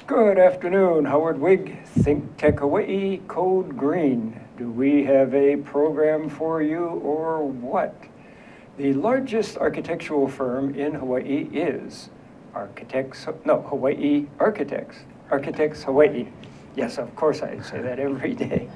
Good afternoon, Howard Wiig, Think Tech Hawaii, Code Green. Do we have a program for you or what? The largest architectural firm in Hawaii is Hawaii Architects. Architects Hawaii. Yes, of course I say that every day.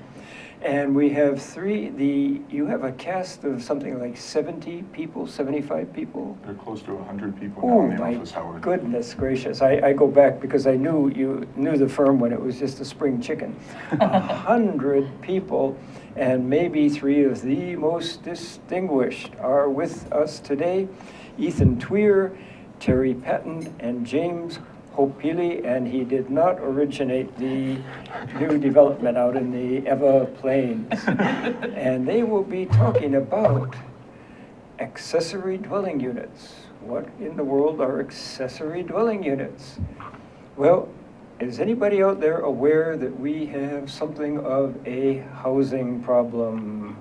And we have you have a cast of something like 70 people, 75 people? They're close to 100 people now in the office, Howard. Goodness gracious. I go back because I knew you knew the firm when it was just a spring chicken. 100 people, and maybe three of the most distinguished are with us today. Twer, Teri Patton, and James Hoapili, and he did not originate the new development out in the Ewa Plains. And they will be talking about accessory dwelling units. What in the world are accessory dwelling units? Well, is anybody out there aware that we have something of a housing problem?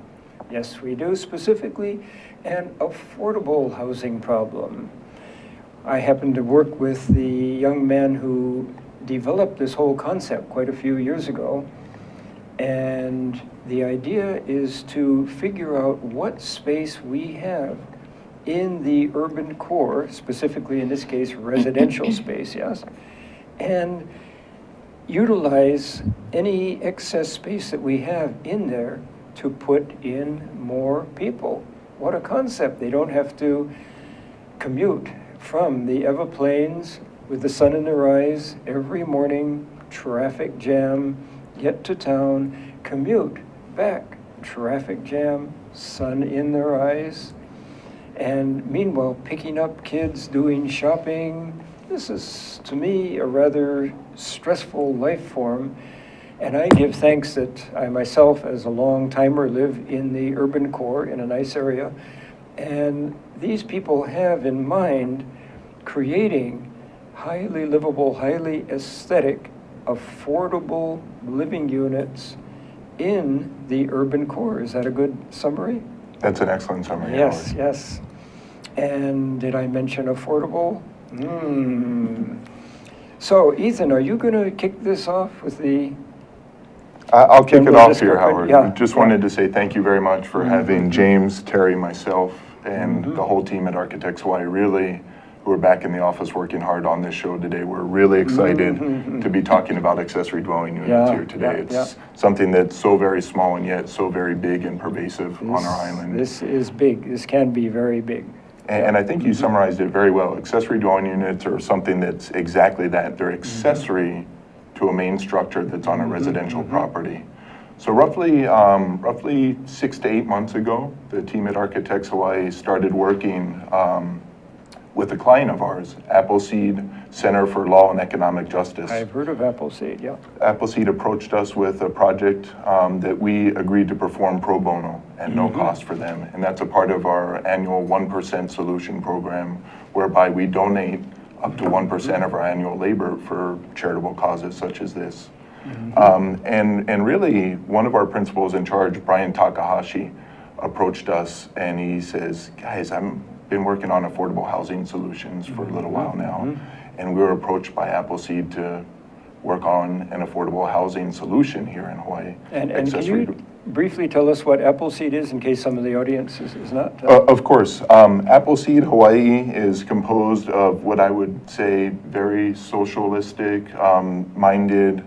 Yes, we do, specifically an affordable housing problem. I happened to work with the young man who developed this whole concept quite a few years ago. And the idea is to figure out what space we have in the urban core, specifically in this case, residential space, yes, and utilize any excess space that we have in there to put in more people. What a concept. They don't have to commute from the Ewa Plains with the sun in their eyes every morning, traffic jam, get to town, commute back, traffic jam, sun in their eyes, and meanwhile picking up kids doing shopping. This is, to me, a rather stressful life form, and I give thanks that I myself, as a long timer, live in the urban core in a nice area. And these people have in mind creating highly livable, highly aesthetic, affordable living units in the urban core. Is that a good summary? That's an excellent summary. Yes, Howard. yes. And did I mention affordable? So, Ethan, are you going to kick this off with the... I'll kick it off here, Howard. Yeah, Just wanted to say thank you very much for having James, Terry, myself, and the whole team at Architects Hawaii who are back in the office working hard on this show today. We're really excited to be talking about accessory dwelling units here today. It's something that's so very small and yet so very big and pervasive on our island. This is big. This can be very big. And I think you summarized it very well. Accessory dwelling units are something that's exactly that. They're accessory to a main structure that's on a residential property. So roughly 6 to 8 months ago, the team at Architects Hawaii started working with a client of ours, Appleseed Center for Law and Economic Justice. I've heard of Appleseed, yeah. Appleseed approached us with a project that we agreed to perform pro bono at no cost for them. And that's a part of our annual 1% solution program, whereby we donate up to 1% of our annual labor for charitable causes such as this. And really, one of our principals in charge, Brian Takahashi, approached us and he says, guys, I've been working on affordable housing solutions for a little while now. And we were approached by Appleseed to work on an affordable housing solution here in Hawaii. And can you briefly tell us what Appleseed is in case some of the audience is not? Of course. Appleseed Hawaii is composed of what I would say very socialistic minded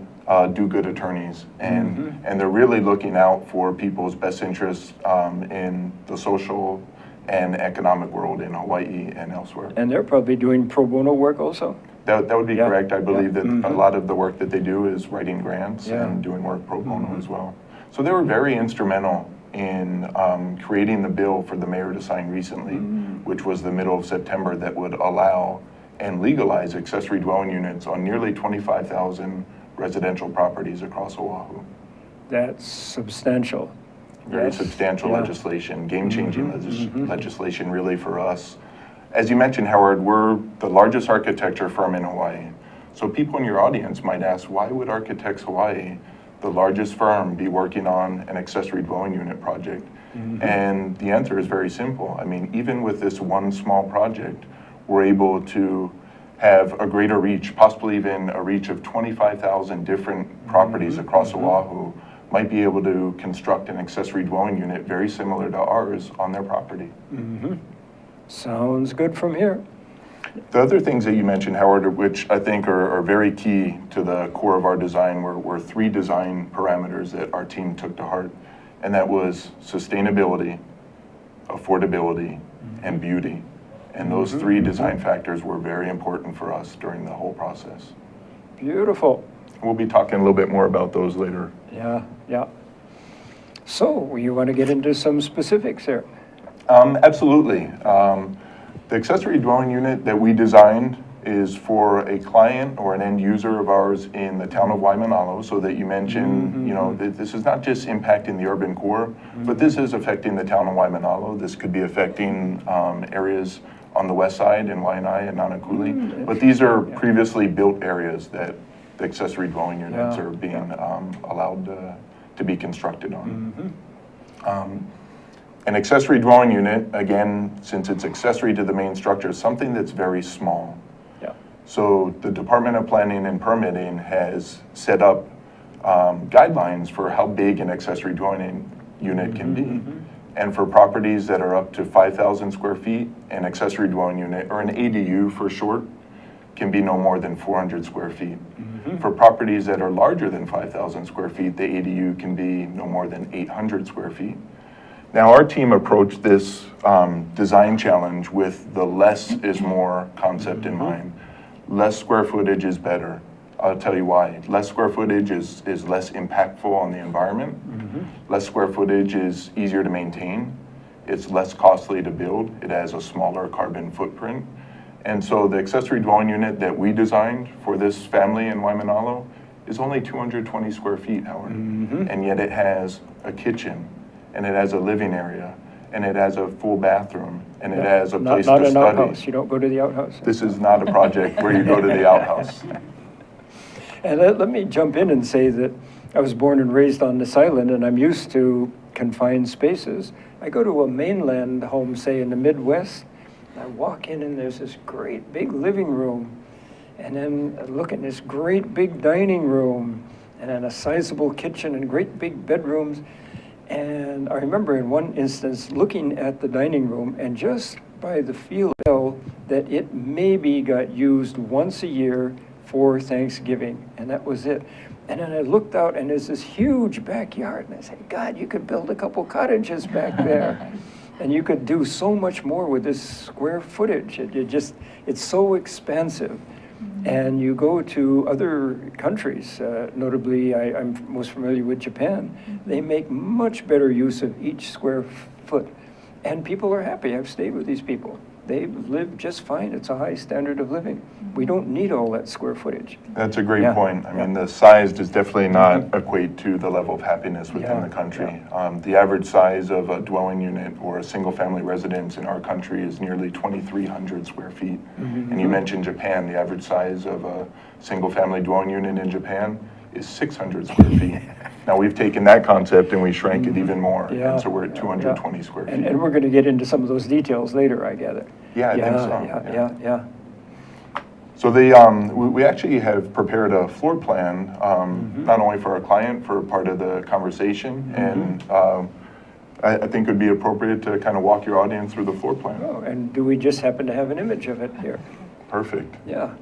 do-good attorneys, and they're really looking out for people's best interests in the social and economic world in Hawaii and elsewhere. And they're probably doing pro bono work also? That would be correct. I believe that a lot of the work that they do is writing grants and doing work pro bono as well. So they were very instrumental in creating the bill for the mayor to sign recently, which was the middle of September, that would allow and legalize accessory dwelling units on nearly 25,000 residential properties across Oahu. That's substantial. Very substantial legislation, game-changing legislation really for us. As you mentioned, Howard, we're the largest architecture firm in Hawaii. So people in your audience might ask, why would Architects Hawaii, the largest firm, be working on an accessory dwelling unit project? And the answer is very simple. I mean, even with this one small project, we're able to have a greater reach, possibly even a reach of 25,000 different properties across Oahu, might be able to construct an accessory dwelling unit very similar to ours on their property. Sounds good from here. The other things that you mentioned, Howard, which I think are very key to the core of our design, were three design parameters that our team took to heart, and that was sustainability, affordability, and beauty. And those three design factors were very important for us during the whole process. Beautiful. We'll be talking a little bit more about those later. Yeah, yeah. So you want to get into some specifics here? Absolutely. The accessory dwelling unit that we designed is for a client or an end user of ours in the town of Waimanalo, so that you mentioned, you know, this is not just impacting the urban core, but this is affecting the town of Waimanalo. This could be affecting areas on the west side in Waianae and Nanakuli, but these are previously built areas that the accessory dwelling units are being allowed to be constructed on. An accessory dwelling unit, again, since it's accessory to the main structure, is something that's very small. So the Department of Planning and Permitting has set up guidelines for how big an accessory dwelling unit can be. And for properties that are up to 5,000 square feet, an accessory dwelling unit, or an ADU for short, can be no more than 400 square feet. For properties that are larger than 5,000 square feet, the ADU can be no more than 800 square feet. Now, our team approached this design challenge with the less is more concept in mind. Less square footage is better. I'll tell you why. Less square footage is less impactful on the environment. Less square footage is easier to maintain. It's less costly to build. It has a smaller carbon footprint. And so the accessory dwelling unit that we designed for this family in Waimanalo is only 220 square feet, Howard. And yet it has a kitchen, and it has a living area, and it has a full bathroom, and it has a place to study. Not an outhouse. You don't go to the outhouse. This is not a project where you go to the outhouse. And let me jump in and say that I was born and raised on this island, and I'm used to confined spaces. I go to a mainland home, say in the Midwest, and I walk in and there's this great big living room, and then I look at this great big dining room, and then a sizable kitchen and great big bedrooms. And I remember in one instance looking at the dining room, and just by the feel that it maybe got used once a year for Thanksgiving, and that was it. And then I looked out, and there's this huge backyard, and I said, God, you could build a couple cottages back there, and you could do so much more with this square footage. It's so expansive. And you go to other countries, notably I'm most familiar with Japan, they make much better use of each square foot. And people are happy. I've stayed with these people. They live just fine. It's a high standard of living. We don't need all that square footage. That's a great point. I mean, the size does definitely not equate to the level of happiness within the country. The average size of a dwelling unit or a single-family residence in our country is nearly 2,300 square feet. And you mentioned Japan. The average size of a single-family dwelling unit in Japan is 600 square feet. Now, we've taken that concept and we shrank it even more, and so we're at 220 square feet. And we're going to get into some of those details later, I gather. Yeah, I think so. Yeah. So we actually have prepared a floor plan, not only for our client, for part of the conversation, and I think it would be appropriate to kind of walk your audience through the floor plan. Oh, and do we just happen to have an image of it here? Perfect. Yeah.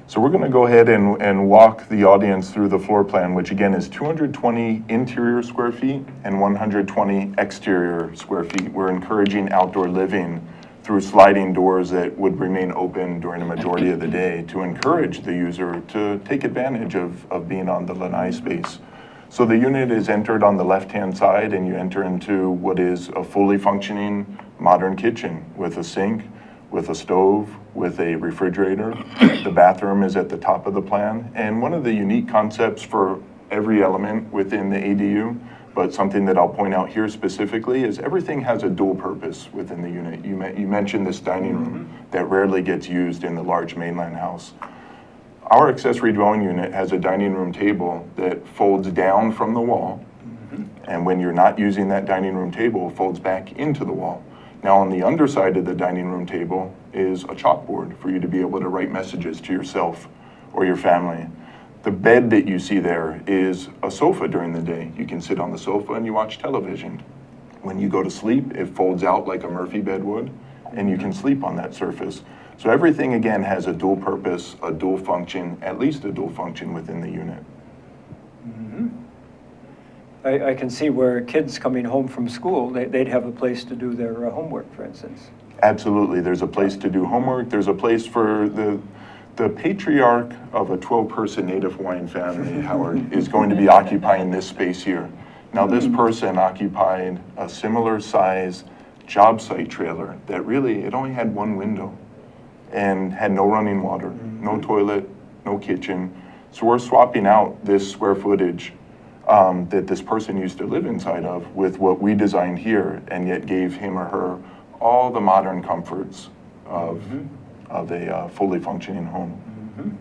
So we're going to go ahead and walk the audience through the floor plan, which again is 220 interior square feet and 120 exterior square feet. We're encouraging outdoor living through sliding doors that would remain open during the majority of the day to encourage the user to take advantage of being on the lanai space. So the unit is entered on the left-hand side, and you enter into what is a fully functioning modern kitchen with a sink, with a stove, with a refrigerator. The bathroom is at the top of the plan. And one of the unique concepts for every element within the ADU, but something that I'll point out here specifically, is everything has a dual purpose within the unit. You mentioned this dining room that rarely gets used in the large mainland house. Our accessory dwelling unit has a dining room table that folds down from the wall, and when you're not using that dining room table, it folds back into the wall. Now, on the underside of the dining room table is a chalkboard for you to be able to write messages to yourself or your family. The bed that you see there is a sofa during the day. You can sit on the sofa and you watch television. When you go to sleep, it folds out like a Murphy bed would, and you can sleep on that surface. So everything, again, has a dual purpose, a dual function, at least a dual function within the unit. Mm-hmm. I can see where kids coming home from school, they'd have a place to do their homework, for instance. Absolutely. There's a place to do homework. There's a place for the patriarch of a 12-person Native Hawaiian family, Howard, is going to be occupying this space here. Now, this person occupied a similar size job site trailer that really, it only had one window and had no running water, no toilet, no kitchen. So we're swapping out this square footage that this person used to live inside of with what we designed here, and yet gave him or her all the modern comforts of a fully functioning home.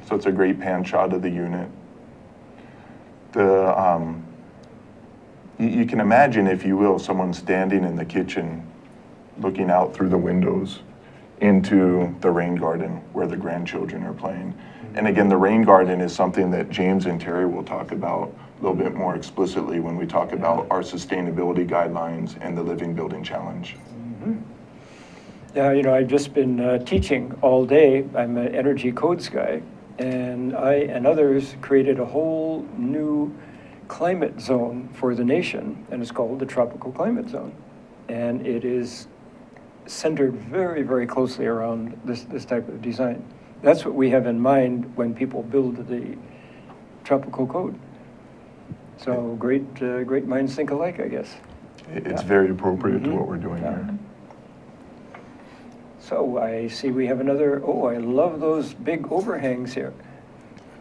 So it's a great pan shot of the unit. You can imagine, if you will, someone standing in the kitchen looking out through the windows into the rain garden where the grandchildren are playing. And again, the rain garden is something that James and Terry will talk about a little bit more explicitly when we talk about our sustainability guidelines and the Living Building Challenge. Yeah, you know, I've just been teaching all day. I'm an energy codes guy, and I and others created a whole new climate zone for the nation, and it's called the Tropical Climate Zone. And it is centered very, very closely around this type of design. That's what we have in mind when people build the tropical code. So great minds think alike, I guess. It's very appropriate to what we're doing here. So I see we have another, I love those big overhangs here.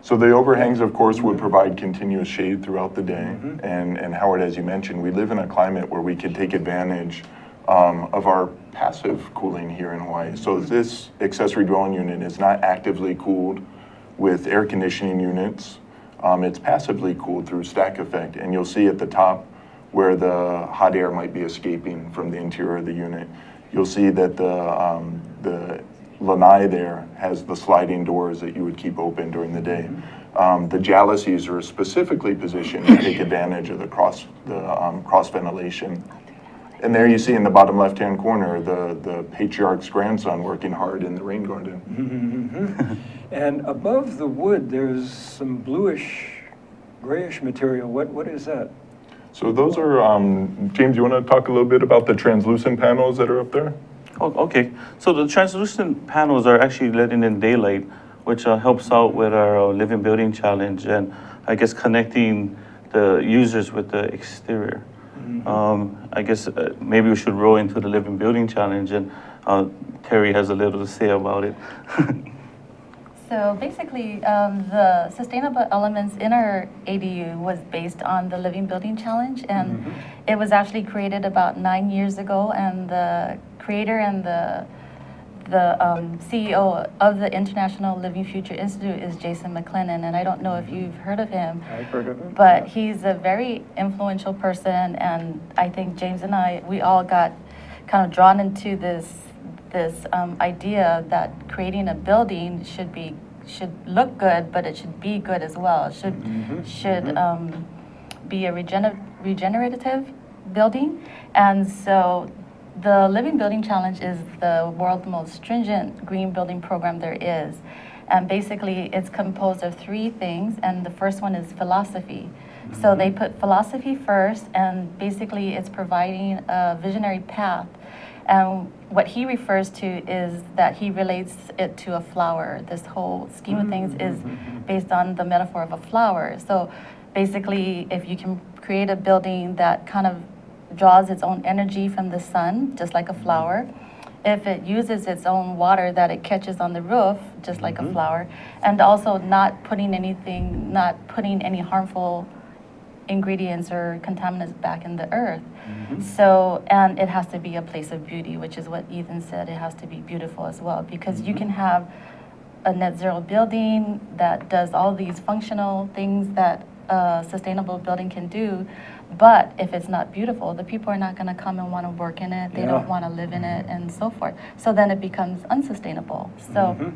So the overhangs, of course, would provide continuous shade throughout the day. And Howard, as you mentioned, we live in a climate where we can take advantage of our passive cooling here in Hawaii. So this accessory dwelling unit is not actively cooled with air conditioning units. It's passively cooled through stack effect. And you'll see at the top where the hot air might be escaping from the interior of the unit. You'll see that the lanai there has the sliding doors that you would keep open during the day. The jalousies are specifically positioned to take advantage of the cross ventilation. And there you see in the bottom left-hand corner the patriarch's grandson working hard in the rain garden. And above the wood, there's some bluish, grayish material. What is that? So those are, James, you want to talk a little bit about the translucent panels that are up there? Oh, okay. So the translucent panels are actually letting in daylight, which helps out with our Living Building Challenge and I guess connecting the users with the exterior. I guess maybe we should roll into the Living Building Challenge, and Terry has a little to say about it. So basically, the sustainable elements in our ADU was based on the Living Building Challenge, and it was actually created about 9 years ago, and the creator and the CEO of the International Living Future Institute is Jason McLennan, and I don't know if you've heard of him. I've heard of him. But he's a very influential person, and I think James and we all got kind of drawn into this idea that creating a building should look good, but it should be good as well. It should be a regenerative building, and so the Living Building Challenge is the world's most stringent green building program there is. And basically, it's composed of 3 things, and the first one is philosophy. So they put philosophy first, and basically it's providing a visionary path. And what he refers to is that he relates it to a flower. This whole scheme of things is based on the metaphor of a flower. So basically, if you can create a building that kind of draws its own energy from the sun, just like a flower, if it uses its own water that it catches on the roof, just like a flower, and also not putting any harmful ingredients or contaminants back in the earth. So, and it has to be a place of beauty, which is what Ethan said. It has to be beautiful as well, because you can have a net zero building that does all these functional things that a sustainable building can do. But if it's not beautiful, the people are not going to come and want to work in it. They Yeah. don't want to live in it, and so forth. So then it becomes unsustainable. So Mhm.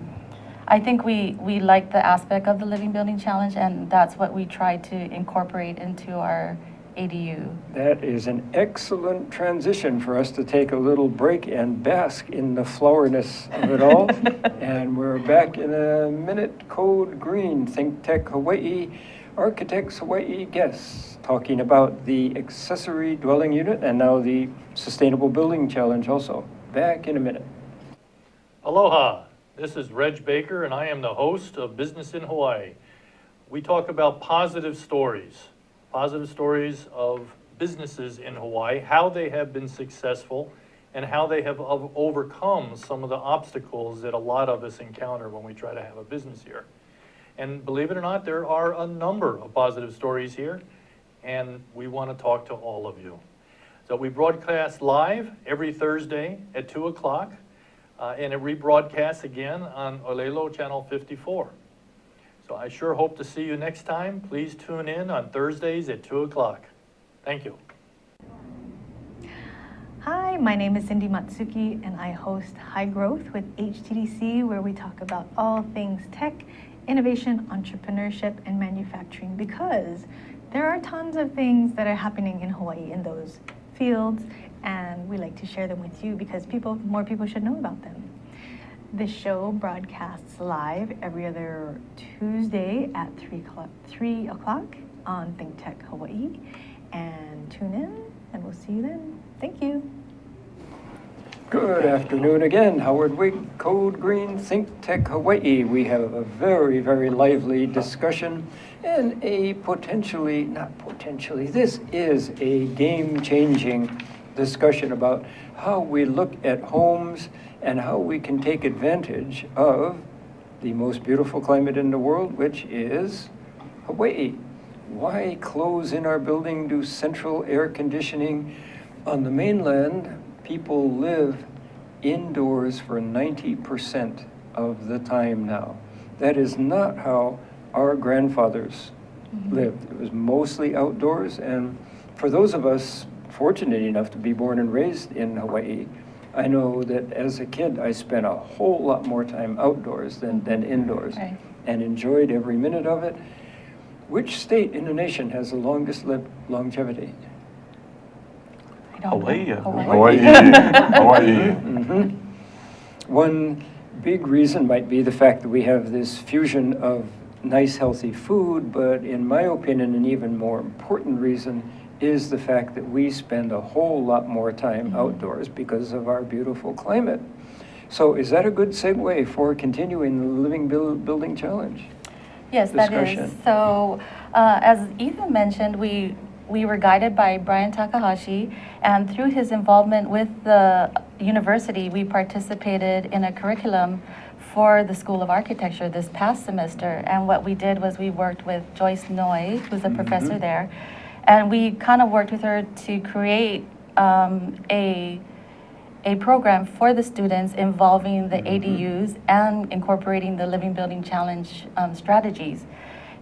I think we like the aspect of the Living Building Challenge, and that's what we try to incorporate into our ADU. That is an excellent transition for us to take a little break and bask in the flowerness of it all. And we're back in a minute. Code Green, Think Tech Hawaii, Architects Hawaii guests, talking about the accessory dwelling unit and now the Sustainable Building Challenge also. Back in a minute. Aloha, this is Reg Baker and I am the host of Business in Hawaii. We talk about positive stories of businesses in Hawaii, how they have been successful and how they have overcome some of the obstacles that a lot of us encounter when we try to have a business here. And believe it or not, there are a number of positive stories here, and we want to talk to all of you. So we broadcast live every Thursday at 2 o'clock, and it rebroadcasts again on Olelo Channel 54. So I sure hope to see you next time. Please tune in on Thursdays at 2 o'clock. Thank you. Hi, my name is Cindy Matsuki, and I host High Growth with HTDC, where we talk about all things tech, innovation, entrepreneurship, and manufacturing, because there are tons of things that are happening in Hawaii in those fields, and we like to share them with you because more people should know about them. This show broadcasts live every other Tuesday at 3 o'clock on Think Tech Hawaii, and tune in, and we'll see you then. Thank you. Good afternoon again. Howard Wiig, Code Green, Think Tech Hawaii. We have a very, very lively discussion and this is a game-changing discussion about how we look at homes and how we can take advantage of the most beautiful climate in the world, which is Hawaii. Why close in our building, do central air conditioning? On the mainland, people live indoors for 90% of the time now. That is not how our grandfathers lived. It was mostly outdoors, and for those of us fortunate enough to be born and raised in Hawaii, I know that as a kid I spent a whole lot more time outdoors than indoors, Right. and enjoyed every minute of it. Which state in the nation has the longest longevity? I don't know. Hawaii. Hawaii. Mhm. One big reason might be the fact that we have this fusion of nice, healthy food, but in my opinion, an even more important reason is the fact that we spend a whole lot more time outdoors because of our beautiful climate. So is that a good segue for continuing the Living Building Challenge? Yes, that is. Discussion. So, as Ethan mentioned, we were guided by Brian Takahashi, and through his involvement with the university, we participated in a curriculum for the School of Architecture this past semester. And what we did was we worked with Joyce Noy, who's a professor there, and we kind of worked with her to create a program for the students involving the ADUs and incorporating the Living Building Challenge strategies.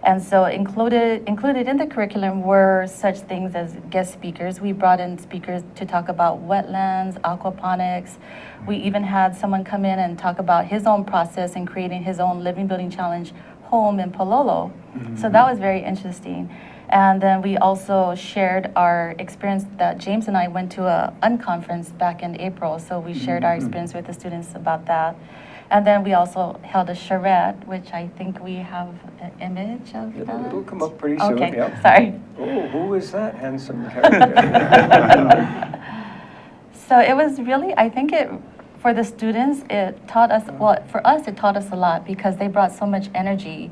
And so included in the curriculum were such things as guest speakers. We brought in speakers to talk about wetlands, aquaponics. We even had someone come in and talk about his own process in creating his own Living Building Challenge home in Pololo. So that was very interesting. And then we also shared our experience that James and I went to a unconference back in April. So we shared our experience with the students about that. And then we also held a charrette, which I think we have an image of that. It'll come up pretty soon. Okay, Yep. sorry. Oh, who is that handsome character? So it was really, I think for the students, it taught us, well, for us, it taught us a lot because they brought so much energy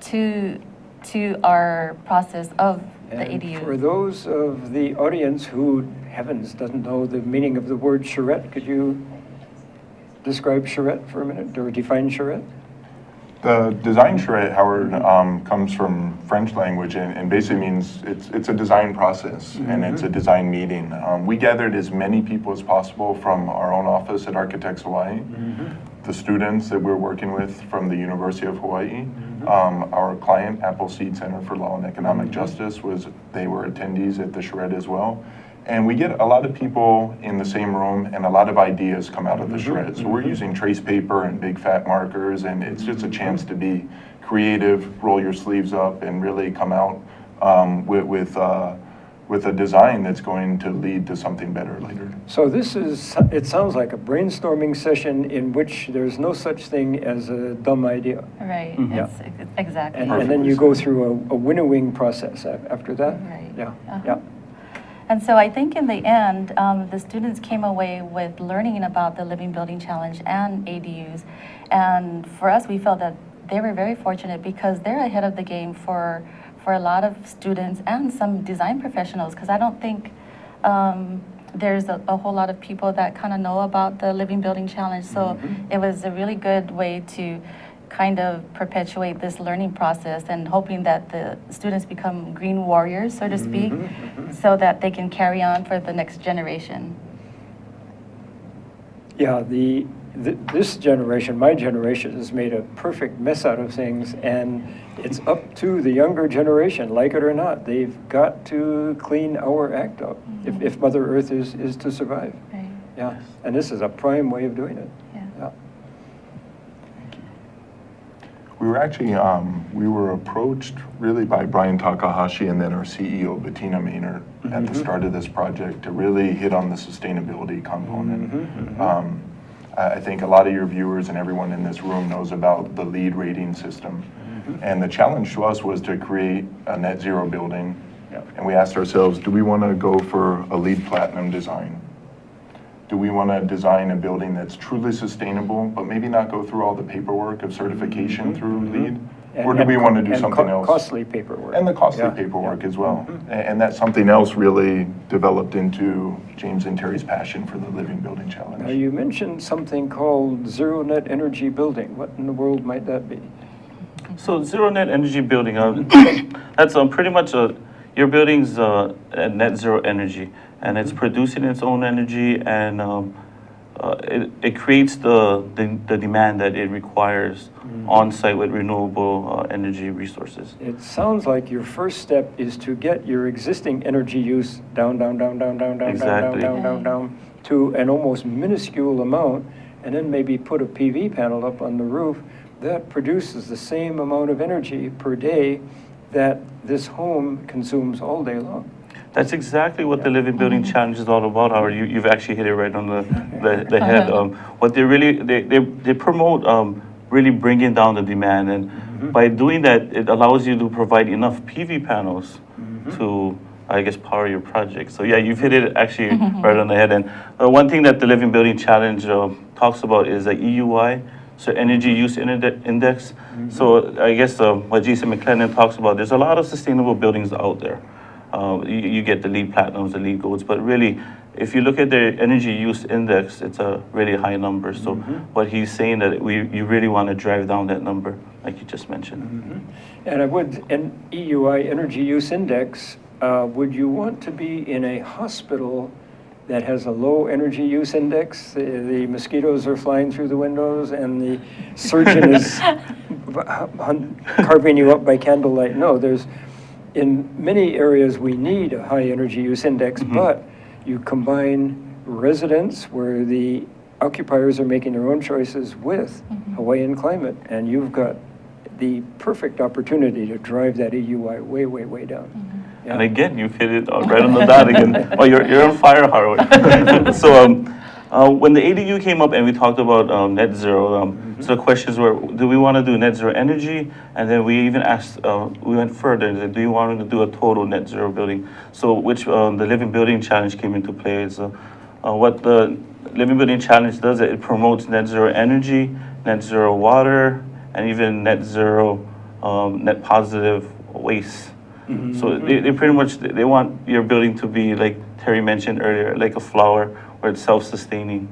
to our process of the And ADU. for those of the audience who, heavens, doesn't know the meaning of the word charrette, could you describe charrette for a minute, or define charrette? The design charrette, Howard, comes from French language and basically means it's a design process and it's a design meeting. We gathered as many people as possible from our own office at Architects Hawaii, the students that we're working with from the University of Hawaii, our client, Appleseed Center for Law and Economic Justice, they were attendees at the charrette as well. And we get a lot of people in the same room and a lot of ideas come out of the charrette. So we're using trace paper and big fat markers, and it's just a chance to be creative, roll your sleeves up, and really come out with a design that's going to lead to something better later. So it sounds like a brainstorming session in which there's no such thing as a dumb idea. Right, Yeah. exactly. And then you go through a winnowing process after that? Right. Yeah, Uh-huh. yeah. And so I think in the end, the students came away with learning about the Living Building Challenge and ADUs. And for us, we felt that they were very fortunate because they're ahead of the game for a lot of students and some design professionals, because I don't think there's a whole lot of people that kind of know about the Living Building Challenge. So it was a really good way to kind of perpetuate this learning process and hoping that the students become green warriors, so to speak, so that they can carry on for the next generation. Yeah, this generation, my generation, has made a perfect mess out of things, and it's up to the younger generation, like it or not. They've got to clean our act up if Mother Earth is to survive. Right. Yeah, and this is a prime way of doing it. Yeah. Yeah. We were actually, we were approached really by Brian Takahashi and then our CEO, Bettina Maynard, at the start of this project to really hit on the sustainability component. I think a lot of your viewers and everyone in this room knows about the LEED rating system. And the challenge to us was to create a net zero building. And we asked ourselves, do we want to go for a LEED Platinum design? Do we want to design a building that's truly sustainable, but maybe not go through all the paperwork of certification through LEED? Or do we want to do something else? Costly paperwork. And the costly Yeah. paperwork as well. And that something else really developed into James and Terry's passion for the Living Building Now, Challenge. you mentioned something called zero net energy building. What in the world might that be? So zero net energy building, that's pretty much your building's at net zero energy, and it's producing its own energy, and it creates the demand that it requires on site with renewable energy resources. It sounds like your first step is to get your existing energy use down, Exactly. down to an almost minuscule amount, and then maybe put a PV panel up on the roof that produces the same amount of energy per day that this home consumes all day long. That's exactly what the Living Building Challenge is all about, Howard. You've actually hit it right on the head. What they promote really bringing down the demand, and by doing that, it allows you to provide enough PV panels to, I guess, power your project. So yeah, you've hit it actually right on the head. And one thing that the Living Building Challenge talks about is the EUI, so Energy Use Index. So I guess what Jason McLennan talks about, there's a lot of sustainable buildings out there. You get the LEED Platinums, the LEED Golds, but really, if you look at the energy use index, it's a really high number. So what he's saying that you really want to drive down that number, like you just mentioned. And an EUI, Energy Use Index, would you want to be in a hospital that has a low energy use index? The mosquitoes are flying through the windows and the surgeon is carving you up by candlelight. No, in many areas we need a high energy use index, but you combine residents where the occupiers are making their own choices with Hawaiian climate, and you've got the perfect opportunity to drive that EUI way, way, way down. Yeah. And again, you've hit it right on the dot again. Oh, you're on fire, Howard. So when the ADU came up and we talked about net zero, so the questions were, do we want to do net zero energy? And then we even asked, we went further, do you want to do a total net zero building? So which the Living Building Challenge came into play. Is what the Living Building Challenge does, it promotes net zero energy, net zero water, and even net zero net positive waste. So they pretty much, they want your building to be, like Terry mentioned earlier, like a flower where it's self-sustaining.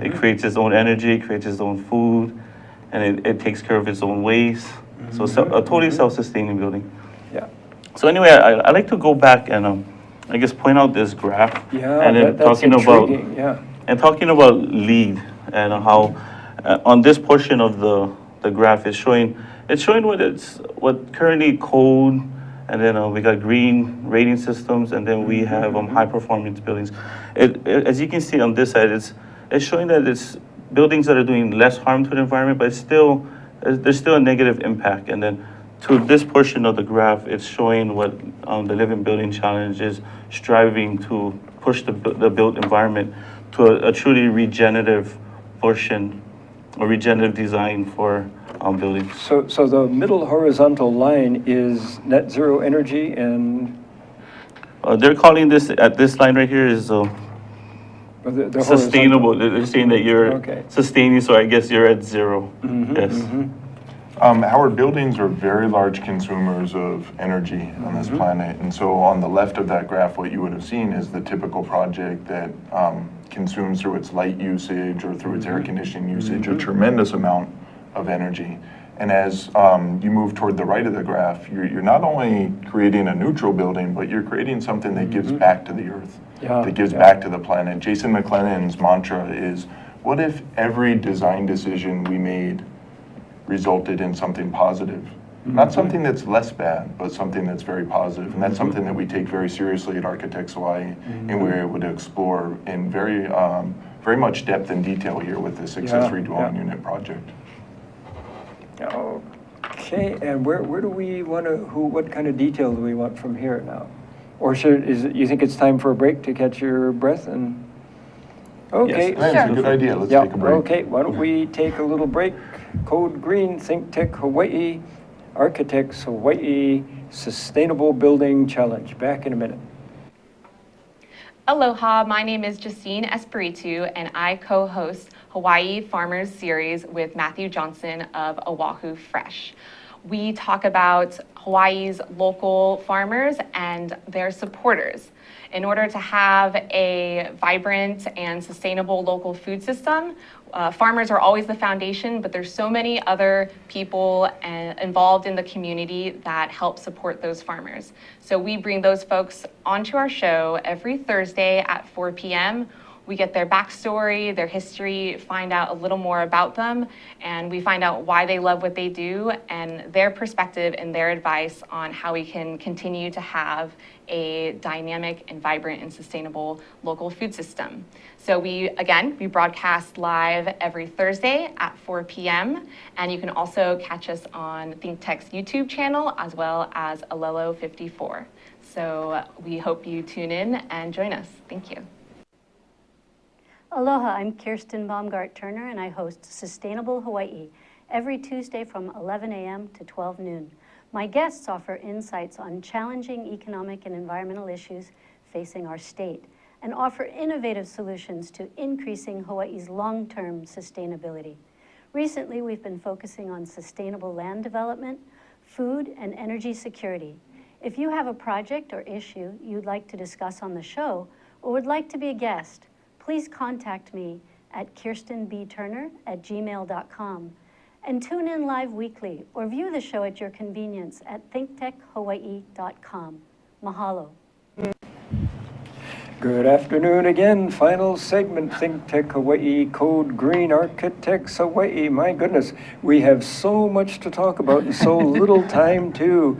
It creates its own energy, creates its own food, and it takes care of its own waste. So a totally self-sustaining building. Yeah. So anyway, I like to go back and I guess point out this graph. Yeah, and then that's talking intriguing, yeah. And talking about LEED and how on this portion of the graph is showing what currently code, and then we got green rating systems, and then we have high performance buildings. As you can see on this side, it's showing that it's buildings that are doing less harm to the environment, but there's still a negative impact. And then to this portion of the graph, it's showing what the Living Building Challenge is striving to push the built environment to a truly regenerative portion or regenerative design for buildings. So the middle horizontal line is net zero energy, and They're calling this, at this line right here is the sustainable. They're saying that you're Okay. sustaining, so I guess you're at zero. Yes. Our buildings are very large consumers of energy on this planet. And so on the left of that graph, what you would have seen is the typical project that consumes through its light usage or through its air conditioning usage a tremendous amount of energy. And as you move toward the right of the graph, you're not only creating a neutral building, but you're creating something that gives back to the earth, that gives back to the planet. Jason McLennan's mantra is, what if every design decision we made resulted in something positive? Not something that's less bad, but something that's very positive. And that's something that we take very seriously at Architects Hawaii, and we're able to explore in very much depth and detail here with this accessory dwelling unit project. okay, and where do we want to, what kind of detail do we want from here now? Or you think it's time for a break to catch your breath and? Okay. Yes, that's a good idea. Let's Yeah, take a break. okay, why don't we take a little break? Code Green, Think Tech Hawaii, Architects Hawaii Sustainable Building Challenge. Back in a minute. Aloha, my name is Justine Espiritu, and I co-host Hawaii Farmers Series with Matthew Johnson of Oahu Fresh. We talk about Hawaii's local farmers and their supporters. In order to have a vibrant and sustainable local food system, farmers are always the foundation, but there's so many other people involved in the community that help support those farmers. So we bring those folks onto our show every Thursday at 4 p.m. We get their backstory, their history, find out a little more about them, and we find out why they love what they do and their perspective and their advice on how we can continue to have a dynamic and vibrant and sustainable local food system. So we broadcast live every Thursday at 4 p.m. And you can also catch us on ThinkTech's YouTube channel as well as Alelo 54. So we hope you tune in and join us. Thank you. Aloha, I'm Kirsten Baumgart-Turner, and I host Sustainable Hawaii every Tuesday from 11 a.m. to 12 noon. My guests offer insights on challenging economic and environmental issues facing our state and offer innovative solutions to increasing Hawaii's long-term sustainability. Recently, we've been focusing on sustainable land development, food, and energy security. If you have a project or issue you'd like to discuss on the show or would like to be a guest, please contact me at kirstenbturner@gmail.com and tune in live weekly or view the show at your convenience at thinktechhawaii.com. Mahalo. Good afternoon again. Final segment, Think Tech Hawaii, Code Green, Architects Hawaii. My goodness, we have so much to talk about and so little time to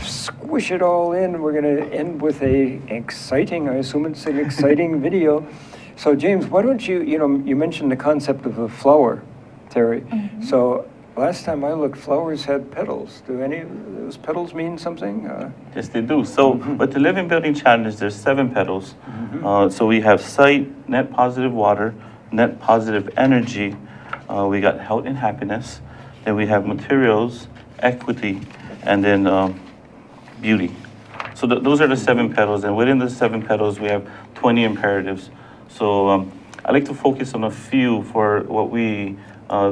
squish it all in. We're going to end with I assume it's an exciting video. So James, why don't you mentioned the concept of a flower, Terry. So last time I looked, flowers had petals. Do any of those petals mean something? Yes, they do. So with the Living Building Challenge, there's 7 petals. So we have sight, net positive water, net positive energy. We got health and happiness. Then we have materials, equity, and then beauty. So those are the 7 petals. And within the 7 petals, we have 20 imperatives. So I like to focus on a few for what we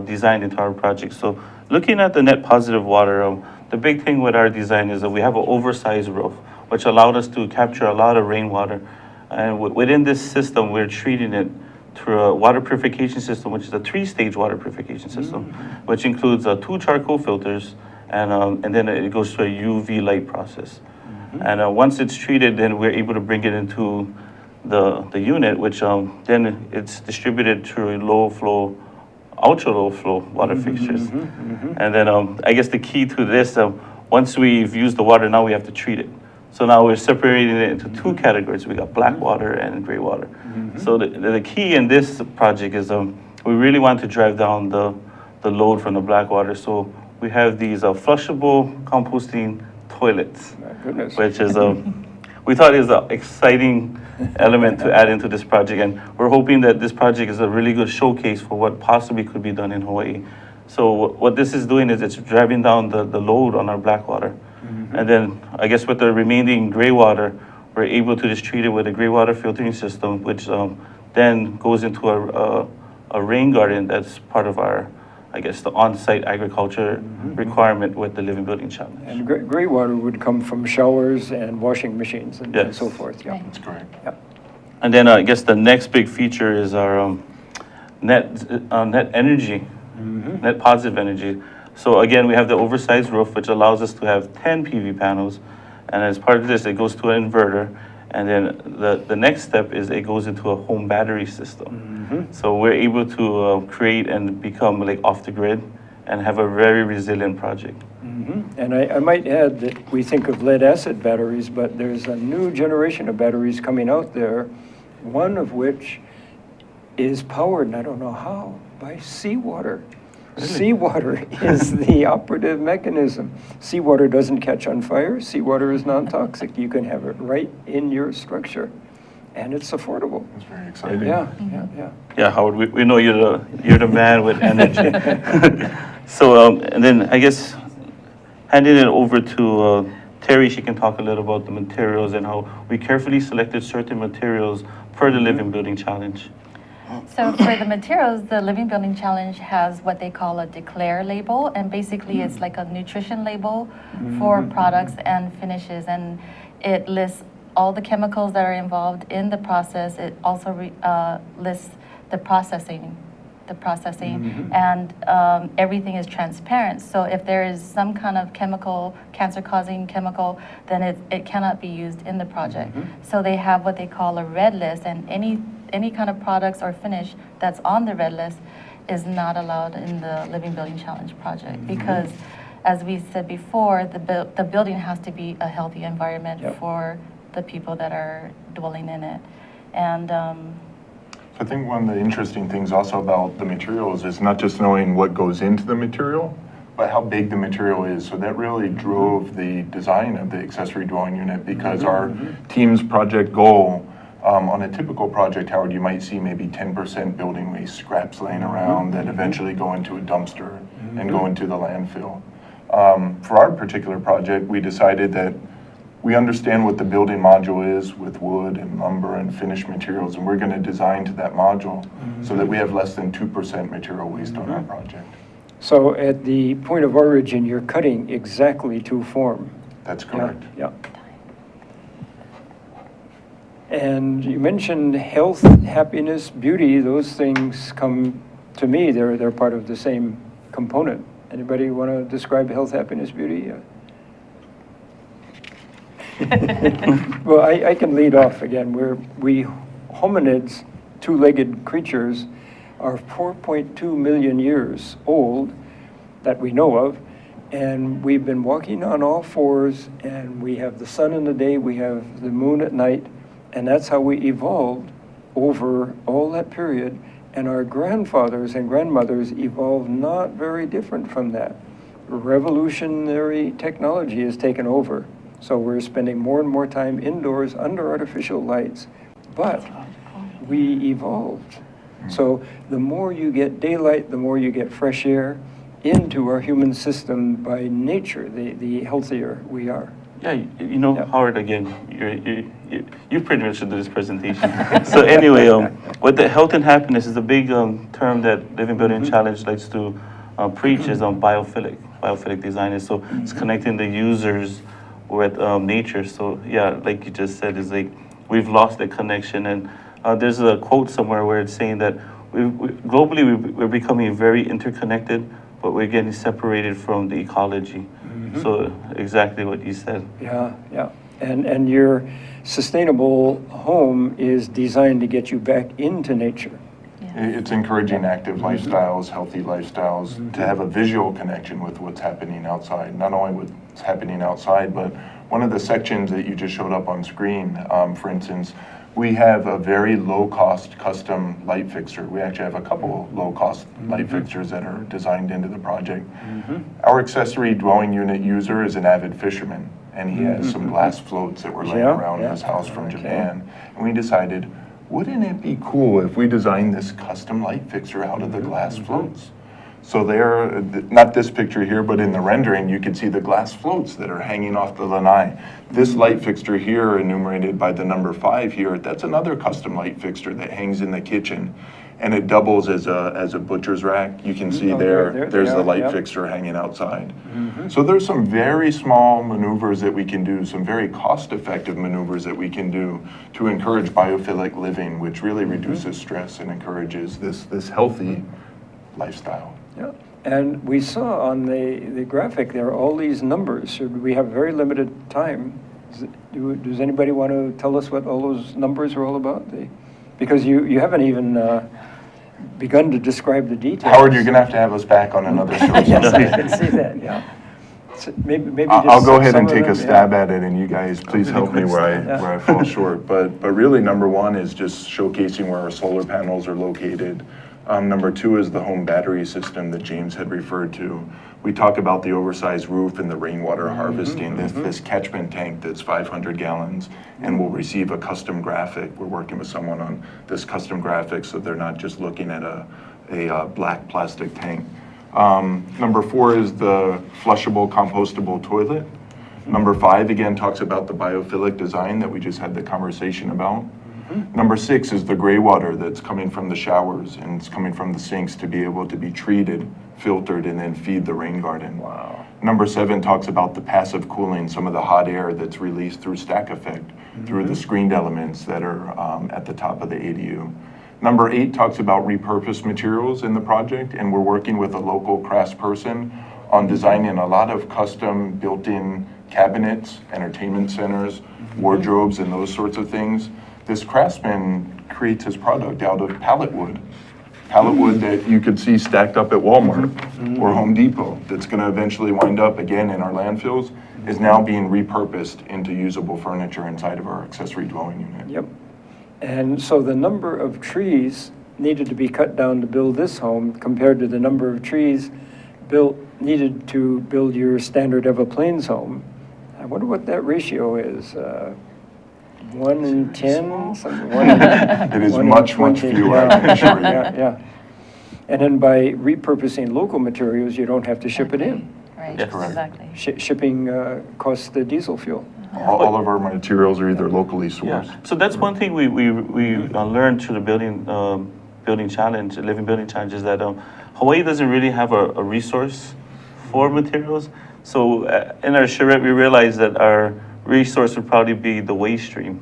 designed into our project. So looking at the net positive water, the big thing with our design is that we have an oversized roof, which allowed us to capture a lot of rainwater. And within this system, we're treating it through a water purification system, which is a 3-stage water purification system, which includes 2 charcoal filters, and then it goes to a UV light process. And once it's treated, then we're able to bring it into the unit, which then it's distributed through low flow, ultra low flow water fixtures. And then I guess the key to this, once we've used the water, now we have to treat it. So now we're separating it into 2 categories. We got black water and gray water. So the key in this project is we really want to drive down the load from the black water. So we have these flushable composting toilets, My goodness. which is we thought is an exciting element to add into this project, and we're hoping that this project is a really good showcase for what possibly could be done in Hawaii. So what this is doing is it's driving down the load on our black water, and then I guess with the remaining gray water, we're able to just treat it with a gray water filtering system, which then goes into a rain garden that's part of our, I guess, the on-site agriculture requirement with the Living Building Challenge. And gray water would come from showers and washing machines and Yes. so forth, yeah. Right. That's correct. And then I guess the next big feature is our net energy, net positive energy. So again, we have the oversized roof, which allows us to have 10 PV panels. And as part of this, it goes to an inverter. And then the next step is it goes into a home battery system. So we're able to create and become like off the grid and have a very resilient project. And I might add that we think of lead acid batteries, but there's a new generation of batteries coming out there, one of which is powered, and I don't know how, by seawater. Seawater is the operative mechanism. Seawater doesn't catch on fire. Seawater is non-toxic. You can have it right in your structure, and it's affordable. It's very exciting. Yeah. Yeah, Howard, we know you're the man with energy. So, and then I guess handing it over to Terry, she can talk a little about the materials and how we carefully selected certain materials for the Living Building Challenge. So for the materials, the Living Building Challenge has what they call a declare label, and basically it's like a nutrition label for products and finishes, and it lists all the chemicals that are involved in the process. It also lists the processing, and everything is transparent. So if there is some kind of chemical, cancer-causing chemical, then it cannot be used in the project. So they have what they call a red list, and any kind of products or finish that's on the red list is not allowed in the Living Building Challenge project, because as we said before, the building has to be a healthy environment for the people that are dwelling in it. And I think one of the interesting things also about the materials is not just knowing what goes into the material, but how big the material is. So that really drove the design of the accessory dwelling unit, because our team's project goal, on a typical project, Howard, you might see maybe 10% building waste scraps laying around that eventually go into a dumpster and go into the landfill. For our particular project, we decided that we understand what the building module is with wood and lumber and finished materials, and we're going to design to that module so that we have less than 2% material waste on our project. So at the point of origin, you're cutting exactly to form. That's correct. Yeah. And you mentioned health, happiness, beauty. Those things come to me. They're part of the same component. Anybody want to describe health, happiness, beauty? Well, I can lead off again. We hominids, two-legged creatures, are 4.2 million years old that we know of, and we've been walking on all fours, and we have the sun in the day, we have the moon at night, and that's how we evolved over all that period. And our grandfathers and grandmothers evolved not very different from that. Revolutionary technology has taken over. So we're spending more and more time indoors under artificial lights, but we evolved. So the more you get daylight, the more you get fresh air into our human system by nature, the healthier we are. Yeah, you know, Howard, again, you pretty much did this presentation. So anyway, what the health and happiness is a big term that Living Building Challenge likes to preach is on biophilic design. So it's connecting the users with nature. So yeah, like you just said, is like we've lost the connection, and There's a quote somewhere where it's saying that globally we're becoming very interconnected, but we're getting separated from the ecology. So exactly what you said. Yeah, yeah. And your sustainable home is designed to get you back into nature. It's encouraging active lifestyles, healthy lifestyles, to have a visual connection with what's happening outside. Not only what's happening outside, but one of the sections that you just showed up on screen, for instance, we have a very low-cost custom light fixture. We actually have a couple low-cost light fixtures that are designed into the project. Our accessory dwelling unit user is an avid fisherman, and he has some glass floats that were laying around his house from Japan. And we decided, wouldn't it be cool if we designed this custom light fixture out of the glass floats? So there, not this picture here, but in the rendering, you can see the glass floats that are hanging off the lanai. This light fixture here, enumerated by the number 5 here, that's another custom light fixture that hangs in the kitchen. And it doubles as a butcher's rack. You can see there's the light fixture hanging outside. So there's some very small maneuvers that we can do, some very cost-effective maneuvers that we can do to encourage biophilic living, which really reduces stress and encourages this healthy lifestyle. Yeah. And we saw on the graphic there all these numbers. We have very limited time. Does anybody want to tell us what all those numbers are all about? Because you haven't even begun to describe the details. Howard, you're going to have us back on another show. Yes, I can see that, yeah. So maybe I'll just go ahead some and of take them, a stab at it, and you guys please help me where I fall short. But really, number 1 is just showcasing where our solar panels are located. Number 2 is the home battery system that James had referred to. We talk about the oversized roof and the rainwater harvesting, this catchment tank that's 500 gallons and will receive a custom graphic. We're working with someone on this custom graphic so they're not just looking at a black plastic tank. Number 4 is the flushable, compostable toilet. Number 5, again, talks about the biophilic design that we just had the conversation about. Number 6 is the gray water that's coming from the showers and it's coming from the sinks to be able to be treated, filtered, and then feed the rain garden. Wow. Number 7 talks about the passive cooling, some of the hot air that's released through stack effect, through the screened elements that are at the top of the ADU. Number 8 talks about repurposed materials in the project, and we're working with a local craftsperson on designing a lot of custom built-in cabinets, entertainment centers, wardrobes, and those sorts of things. This craftsman creates his product out of pallet wood that you could see stacked up at Walmart or Home Depot that's going to eventually wind up again in our landfills, is now being repurposed into usable furniture inside of our accessory dwelling unit. Yep. And so the number of trees needed to be cut down to build this home compared to the number of trees needed to build your standard Eva Plains home. I wonder what that ratio is. 1 in 10? It is much fewer, I can assure you. Yeah. And then by repurposing local materials, you don't have to ship it in. Right, Yes. Correct. exactly. Shipping costs the diesel fuel. All of our materials are either locally sourced. Yeah, so that's one thing we learned through the building challenge, living building challenge, is that Hawaii doesn't really have a resource for materials. So in our charrette, we realized that our resource would probably be the waste stream,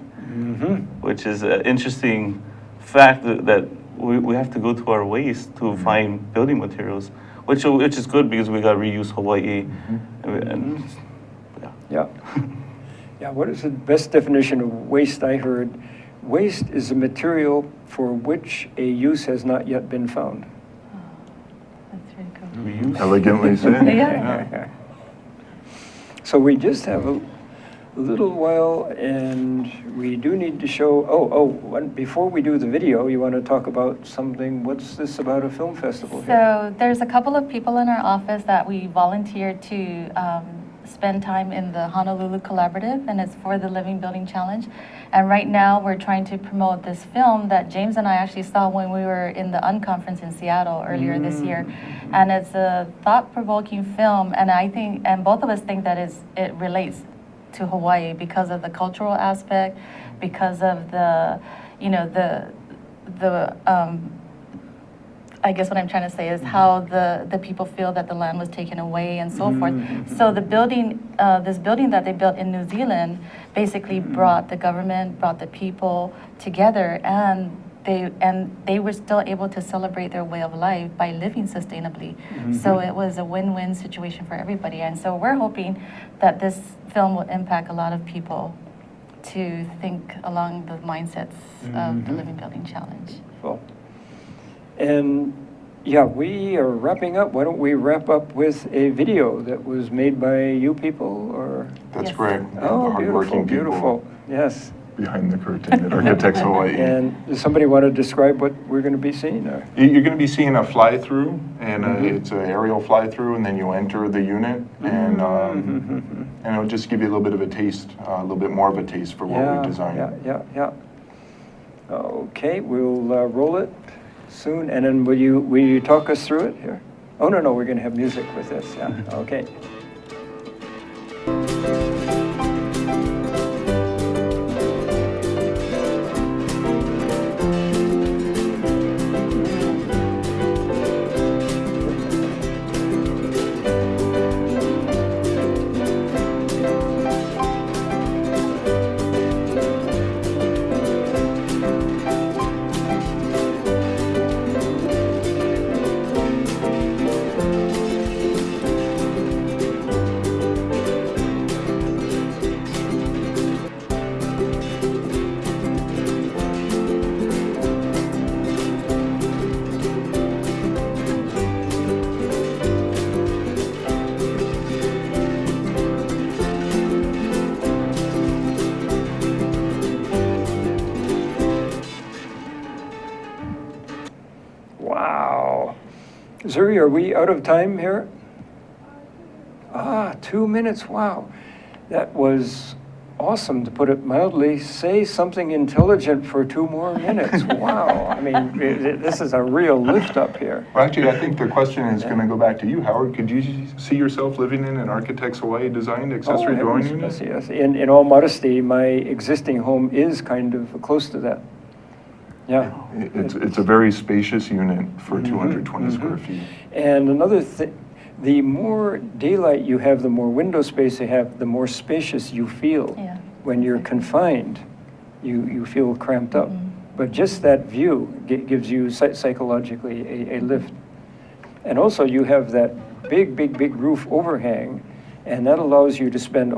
which is an interesting fact that we have to go to our waste to find building materials, which is good because we got Reuse Hawaii. And Yeah. Yeah, what is the best definition of waste I heard? Waste is a material for which a use has not yet been found. That's very cool. reuse. Elegantly said. Yeah. So we just have a little while, and we do need to show, before we do the video, you want to talk about something. What's this about a film festival here? So there's a couple of people in our office that we volunteered to spend time in the Honolulu Collaborative, and it's for the Living Building Challenge. And right now we're trying to promote this film that James and I actually saw when we were in the Unconference in Seattle earlier this year. And it's a thought-provoking film, and I think, and both of us think that it relates to Hawaii because of the cultural aspect, because of the, I guess what I'm trying to say is how the people feel that the land was taken away and so forth. So the building, this building that they built in New Zealand basically brought the government, brought the people together, and they were still able to celebrate their way of life by living sustainably. So it was a win-win situation for everybody. And so we're hoping that this film will impact a lot of people to think along the mindsets of the Living Building Challenge. Cool. And yeah, we are wrapping up. Why don't we wrap up with a video that was made by you people, or? That's Yes. correct. Oh, The hardworking beautiful, people beautiful. Yes. behind the curtain at Architects Hawaii. And does somebody want to describe what we're going to be seeing? Or? You're going to be seeing a fly-through, and it's an aerial fly-through, and then you enter the unit, and it'll just give you a little bit of a taste, a little bit more of a taste for what we designed. Yeah. Okay, we'll roll it soon, and then will you talk us through it here? Oh, no, we're going to have music with this, yeah, okay. Wow. Zuri, are we out of time here? 2 minutes, wow. That was awesome, to put it mildly. Say something intelligent for 2 more minutes. Wow, I mean, this is a real lift up here. Well, actually, I think the question is going to go back to you, Howard. Could you see yourself living in an Architects Hawaii designed accessory dwelling unit? Yes. In all modesty, my existing home is kind of close to that. Yeah. It's a very spacious unit for 220 square feet. And another thing, the more daylight you have, the more window space you have, the more spacious you feel. Yeah. When you're confined, you feel cramped up. But just that view gives you psychologically a lift. And also you have that big roof overhang, and that allows you to spend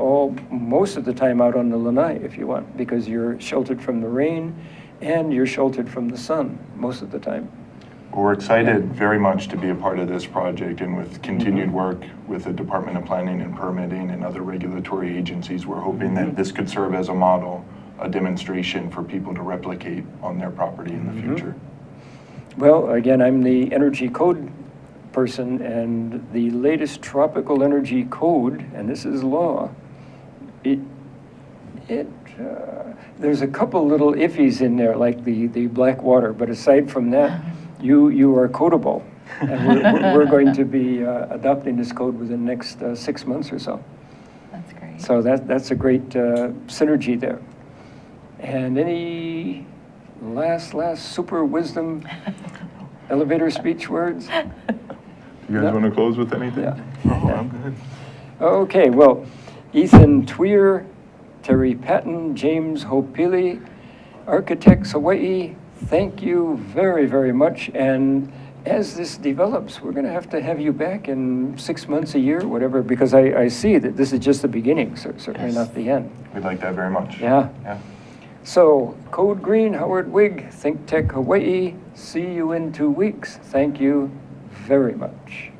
most of the time out on the lanai if you want, because you're sheltered from the rain and you're sheltered from the sun most of the time. We're excited very much to be a part of this project, and with continued work with the Department of Planning and Permitting and other regulatory agencies, we're hoping that this could serve as a model, a demonstration for people to replicate on their property in the future. Well, again, I'm the energy code person, and the latest tropical energy code, and this is law, there's a couple little iffies in there, like the black water, but aside from that, you are codable. And we're going to be adopting this code within the next 6 months or so. That's great. So that's a great synergy there. And any last super wisdom elevator speech words? You guys want to close with anything? Yeah. Oh, I'm good. Okay, well, Ethan Twer, Teri Patton, James Hoapili, Architects Hawaii, thank you very much. And as this develops, we're going to have you back in 6 months, a year, whatever, because I see that this is just the beginning, certainly not the end. We'd like that very much. Yeah. So, Code Green, Howard Wiig, Think Tech Hawaii, see you in 2 weeks. Thank you very much.